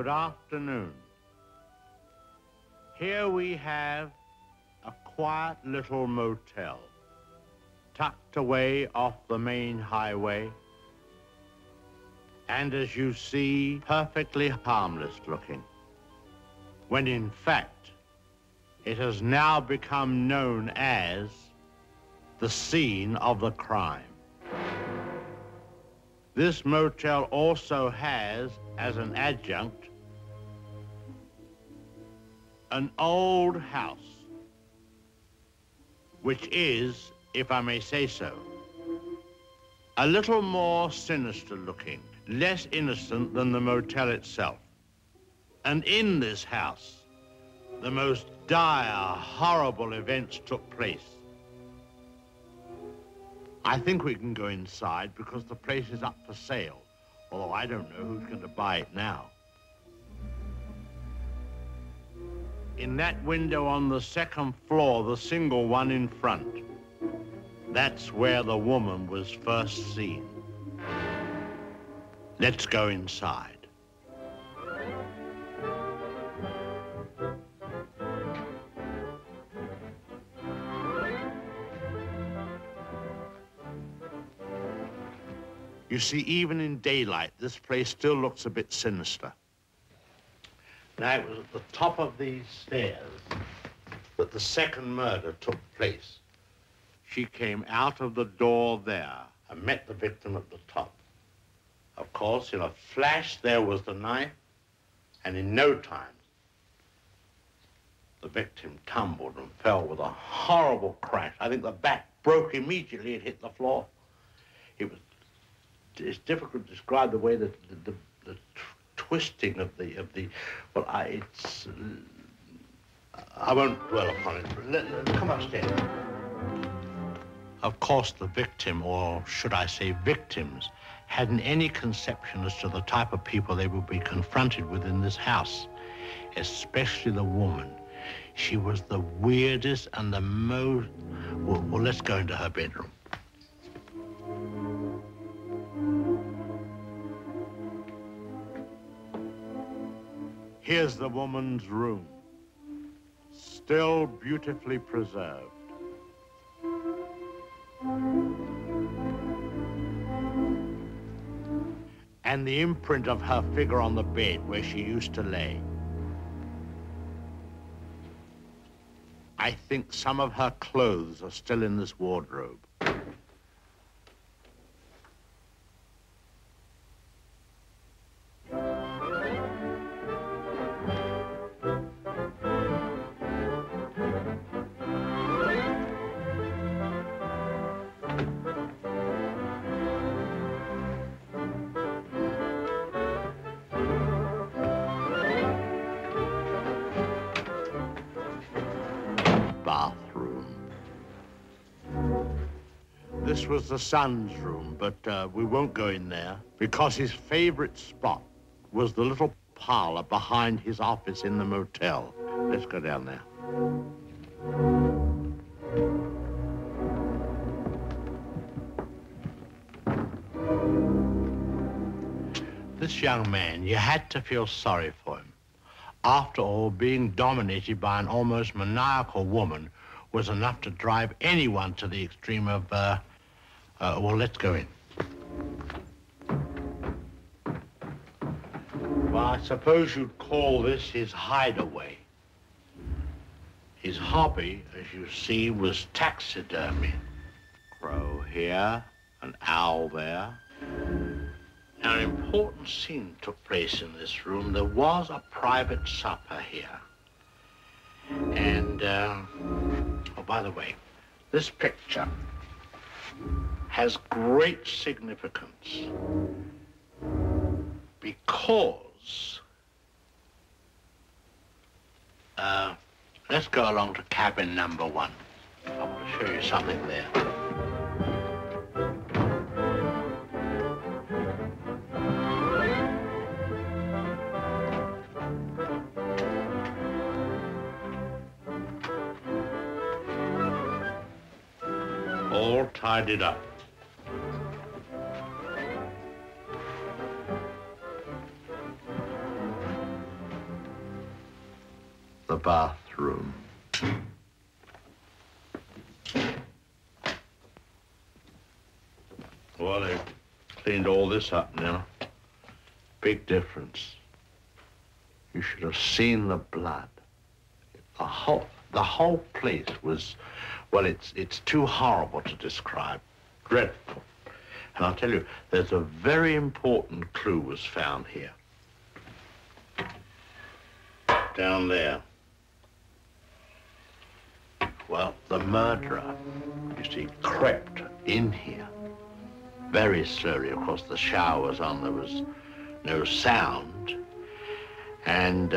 Good afternoon. Here we have a quiet little motel, tucked away off the main highway, and as you see, perfectly harmless looking, when in fact, it has now become known as the scene of the crime. This motel also has, as an adjunct, an old house, which is, if I may say so, a little more sinister looking, less innocent than the motel itself. And in this house, the most dire, horrible events took place. I think we can go inside because the place is up for sale, although I don't know who's going to buy it now. In that window on the second floor, the single one in front, that's where the woman was first seen. Let's go inside. You see, even in daylight, this place still looks a bit sinister. Now, it was at the top of these stairs that the second murder took place. She came out of the door there and met the victim at the top. Of course, in a flash, there was the knife, and in no time, the victim tumbled and fell with a horrible crash. I think the back broke immediately. It hit the floor. It's difficult to describe the way that the twisting of the well, I won't dwell upon it. Come upstairs. Of course, the victim, or should I say victims, hadn't any conception as to the type of people they would be confronted with in this house, especially the woman. She was the weirdest and the most... Well, let's go into her bedroom. Here's the woman's room, still beautifully preserved. And the imprint of her figure on the bed where she used to lay. I think some of her clothes are still in this wardrobe. This was the son's room, but we won't go in there because his favorite spot was the little parlor behind his office in the motel. Let's go down there. This young man, you had to feel sorry for him. After all, being dominated by an almost maniacal woman was enough to drive anyone to the extreme of, well, let's go in. Well, I suppose you'd call this his hideaway. His hobby, as you see, was taxidermy. Crow here, an owl there. Now, an important scene took place in this room. There was a private supper here. And, oh, by the way, this picture has great significance because, let's go along to cabin number 1. I want to show you something there. All tidied up. the bathroom. Well, they've cleaned all this up now. Big difference. You should have seen the blood. The whole place was, well, it's too horrible to describe. Dreadful. And I'll tell you, there's a very important clue was found here. Down there. Well, the murderer, you see, crept in here. Very slowly, of course, the shower was on, there was no sound. And